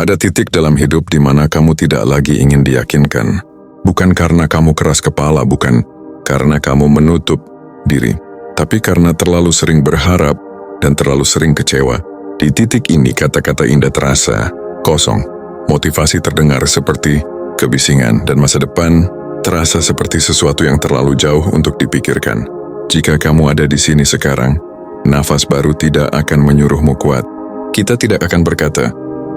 Ada titik dalam hidup di mana kamu tidak lagi ingin diyakinkan. Bukan karena kamu keras kepala, bukan karena kamu menutup diri, tapi karena terlalu sering berharap dan terlalu sering kecewa. Di titik ini kata-kata indah terasa kosong. Motivasi terdengar seperti kebisingan dan masa depan terasa seperti sesuatu yang terlalu jauh untuk dipikirkan. Jika kamu ada di sini sekarang, nafas baru tidak akan menyuruhmu kuat. Kita tidak akan berkata,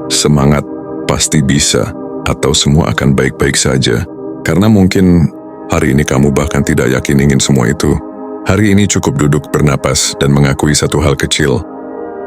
semangat, pasti bisa, atau semua akan baik-baik saja. Karena mungkin hari ini kamu bahkan tidak yakin ingin semua itu. Hari ini cukup duduk bernapas dan mengakui satu hal kecil.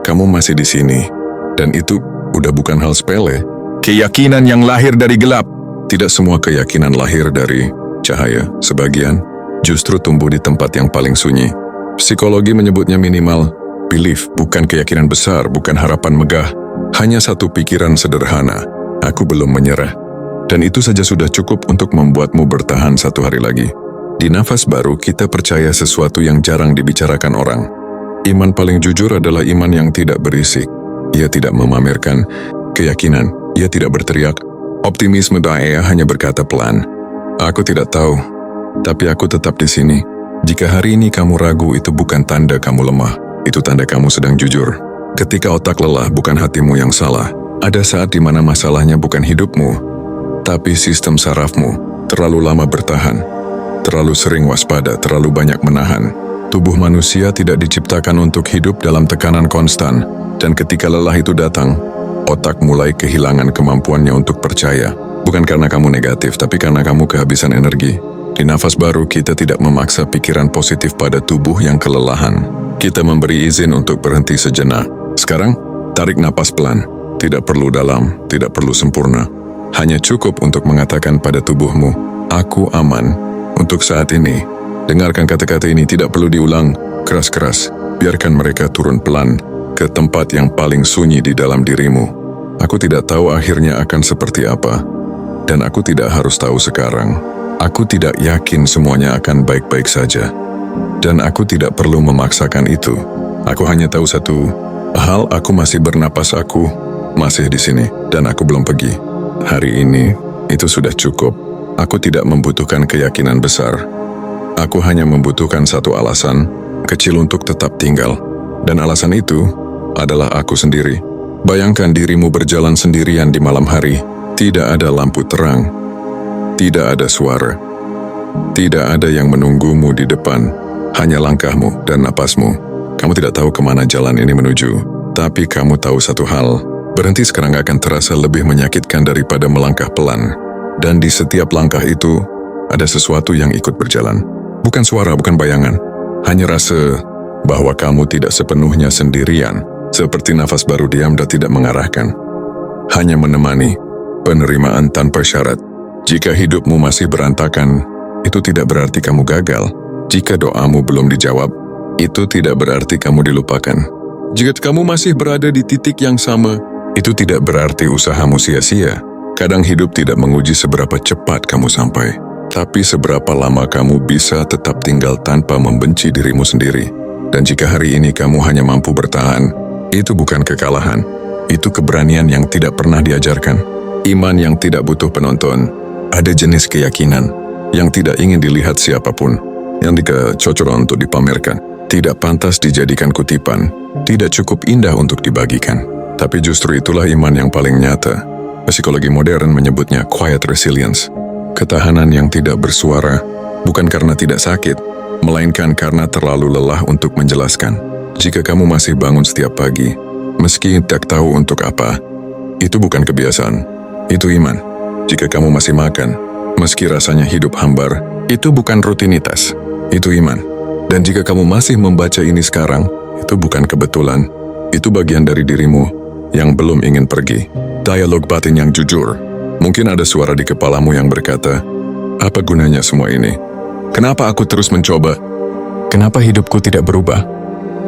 Kamu masih di sini, dan itu udah bukan hal sepele. Keyakinan yang lahir dari gelap. Tidak semua keyakinan lahir dari cahaya. Sebagian justru tumbuh di tempat yang paling sunyi. Psikologi menyebutnya minimal belief, bukan keyakinan besar, bukan harapan megah. Hanya satu pikiran sederhana, aku belum menyerah. Dan itu saja sudah cukup untuk membuatmu bertahan satu hari lagi. Di nafas baru kita percaya sesuatu yang jarang dibicarakan orang. Iman paling jujur adalah iman yang tidak berisik. Ia tidak memamerkan keyakinan, ia tidak berteriak. Optimisme Daea hanya berkata pelan, aku tidak tahu, tapi aku tetap di sini. Jika hari ini kamu ragu, itu bukan tanda kamu lemah, itu tanda kamu sedang jujur. Ketika otak lelah, bukan hatimu yang salah. Ada saat di mana masalahnya bukan hidupmu, tapi sistem sarafmu. Terlalu lama bertahan, terlalu sering waspada, terlalu banyak menahan. Tubuh manusia tidak diciptakan untuk hidup dalam tekanan konstan, dan ketika lelah itu datang, otak mulai kehilangan kemampuannya untuk percaya. Bukan karena kamu negatif, tapi karena kamu kehabisan energi. Di nafas baru, kita tidak memaksa pikiran positif pada tubuh yang kelelahan. Kita memberi izin untuk berhenti sejenak. Sekarang, tarik napas pelan. Tidak perlu dalam, tidak perlu sempurna. Hanya cukup untuk mengatakan pada tubuhmu, aku aman untuk saat ini. Dengarkan kata-kata ini, tidak perlu diulang keras-keras. Biarkan mereka turun pelan ke tempat yang paling sunyi di dalam dirimu. Aku tidak tahu akhirnya akan seperti apa, dan aku tidak harus tahu sekarang. Aku tidak yakin semuanya akan baik-baik saja, dan aku tidak perlu memaksakan itu. Aku hanya tahu satu hal, aku masih bernapas, aku masih di sini, dan aku belum pergi. Hari ini, itu sudah cukup. Aku tidak membutuhkan keyakinan besar. Aku hanya membutuhkan satu alasan kecil untuk tetap tinggal, dan alasan itu adalah aku sendiri. Bayangkan dirimu berjalan sendirian di malam hari. Tidak ada lampu terang, tidak ada suara, tidak ada yang menunggumu di depan, hanya langkahmu dan napasmu. Kamu tidak tahu kemana jalan ini menuju, tapi kamu tahu satu hal, berhenti sekarang akan terasa lebih menyakitkan daripada melangkah pelan. Dan di setiap langkah itu, ada sesuatu yang ikut berjalan. Bukan suara, bukan bayangan, hanya rasa bahwa kamu tidak sepenuhnya sendirian. Seperti nafas baru diam dan tidak mengarahkan. Hanya menemani, penerimaan tanpa syarat. Jika hidupmu masih berantakan, itu tidak berarti kamu gagal. Jika doamu belum dijawab, itu tidak berarti kamu dilupakan. Jika kamu masih berada di titik yang sama, itu tidak berarti usahamu sia-sia. Kadang hidup tidak menguji seberapa cepat kamu sampai, tapi seberapa lama kamu bisa tetap tinggal tanpa membenci dirimu sendiri. Dan jika hari ini kamu hanya mampu bertahan, itu bukan kekalahan, itu keberanian yang tidak pernah diajarkan. Iman yang tidak butuh penonton. Ada jenis keyakinan yang tidak ingin dilihat siapapun, yang dikecocoran untuk dipamerkan. Tidak pantas dijadikan kutipan, tidak cukup indah untuk dibagikan. Tapi justru itulah iman yang paling nyata. Psikologi modern menyebutnya quiet resilience. Ketahanan yang tidak bersuara, bukan karena tidak sakit, melainkan karena terlalu lelah untuk menjelaskan. Jika kamu masih bangun setiap pagi, meski tak tahu untuk apa, itu bukan kebiasaan, itu iman. Jika kamu masih makan, meski rasanya hidup hambar, itu bukan rutinitas, itu iman. Dan jika kamu masih membaca ini sekarang, itu bukan kebetulan, itu bagian dari dirimu yang belum ingin pergi. Dialog batin yang jujur. Mungkin ada suara di kepalamu yang berkata, apa gunanya semua ini? Kenapa aku terus mencoba? Kenapa hidupku tidak berubah?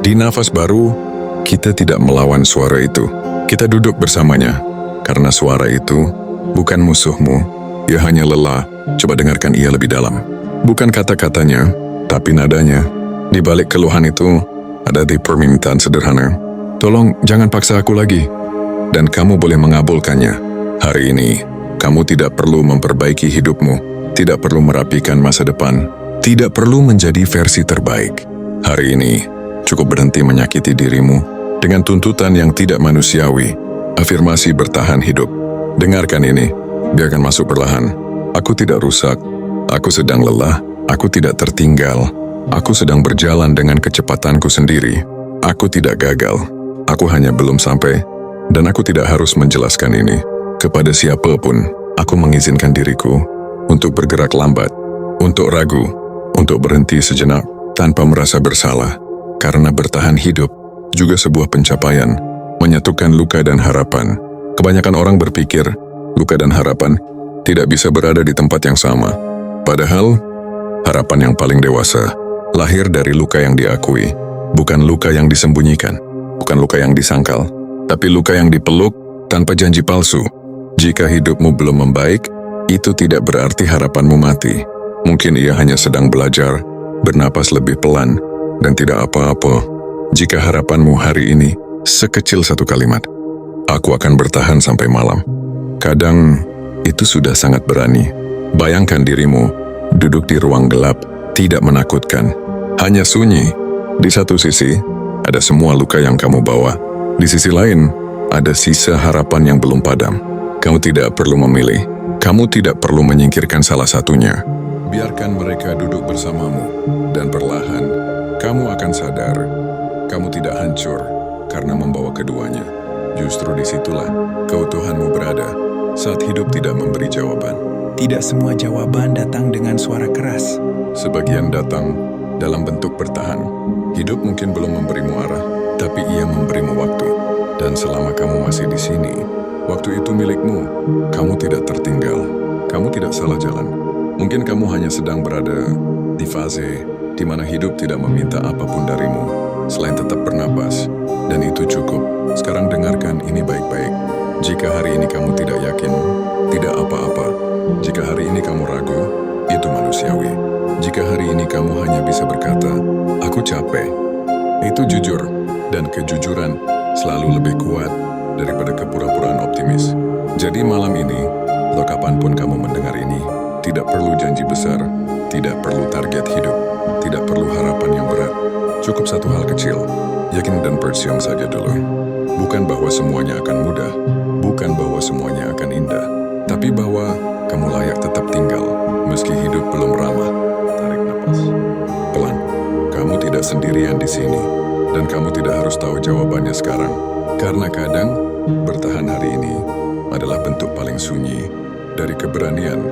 Di nafas baru, kita tidak melawan suara itu. Kita duduk bersamanya, karena suara itu bukan musuhmu. Ia hanya lelah. Coba dengarkan ia lebih dalam. Bukan kata-katanya, tapi nadanya. Di balik keluhan itu, ada di permintaan sederhana. Tolong jangan paksa aku lagi. dan kamu boleh mengabulkannya. Hari ini, kamu tidak perlu memperbaiki hidupmu, tidak perlu merapikan masa depan, tidak perlu menjadi versi terbaik. Hari ini, cukup berhenti menyakiti dirimu dengan tuntutan yang tidak manusiawi. Afirmasi bertahan hidup. Dengarkan ini, biarkan masuk perlahan. Aku tidak rusak, aku sedang lelah, aku tidak tertinggal, aku sedang berjalan dengan kecepatanku sendiri. Aku tidak gagal, aku hanya belum sampai, dan aku tidak harus menjelaskan ini kepada siapapun. Aku mengizinkan diriku untuk bergerak lambat, untuk ragu, untuk berhenti sejenak tanpa merasa bersalah. Karena bertahan hidup juga sebuah pencapaian, menyatukan luka dan harapan. Kebanyakan orang berpikir luka dan harapan tidak bisa berada di tempat yang sama. Padahal, harapan yang paling dewasa lahir dari luka yang diakui, bukan luka yang disembunyikan, bukan luka yang disangkal, tapi luka yang dipeluk tanpa janji palsu. Jika hidupmu belum membaik, itu tidak berarti harapanmu mati. Mungkin ia hanya sedang belajar, bernapas lebih pelan, dan tidak apa-apa. Jika harapanmu hari ini sekecil satu kalimat, aku akan bertahan sampai malam. Kadang, itu sudah sangat berani. Bayangkan dirimu duduk di ruang gelap, tidak menakutkan, hanya sunyi. Di satu sisi, ada semua luka yang kamu bawa. Di sisi lain, ada sisa harapan yang belum padam. Kamu tidak perlu memilih. Kamu tidak perlu menyingkirkan salah satunya. Biarkan mereka duduk bersamamu, dan perlahan, kamu akan sadar, kamu tidak hancur karena membawa keduanya. Justru disitulah keutuhanmu berada, saat hidup tidak memberi jawaban. Tidak semua jawaban datang dengan suara keras. Sebagian datang dalam bentuk bertahan. Hidup mungkin belum memberimu arah, tapi ia memberimu waktu. Dan selama kamu masih di sini, waktu itu milikmu. Kamu tidak tertinggal. Kamu tidak salah jalan. Mungkin kamu hanya sedang berada di fase di mana hidup tidak meminta apapun darimu selain tetap bernapas. Dan itu cukup. Sekarang dengarkan ini baik-baik. Jika hari ini kamu tidak yakin, tidak apa-apa. Jika hari ini kamu ragu, itu manusiawi. Jika hari ini kamu hanya bisa berkata, aku capek, itu jujur. Dan kejujuran selalu lebih kuat daripada kepura-puraan optimis. Jadi malam ini, atau kapanpun kamu mendengar ini, tidak perlu janji besar, tidak perlu target hidup, tidak perlu harapan yang berat. Cukup satu hal kecil, yakin dan bersiap saja dulu. Bukan bahwa semuanya akan mudah, bukan bahwa semuanya akan indah, tapi bahwa kamu layak tetap tinggal, meski hidup belum ramah. Tarik napas pelan. Kamu tidak sendirian di sini, dan kamu tidak harus tahu jawabannya sekarang. Karena kadang, bertahan hari ini adalah bentuk paling sunyi dari keberanian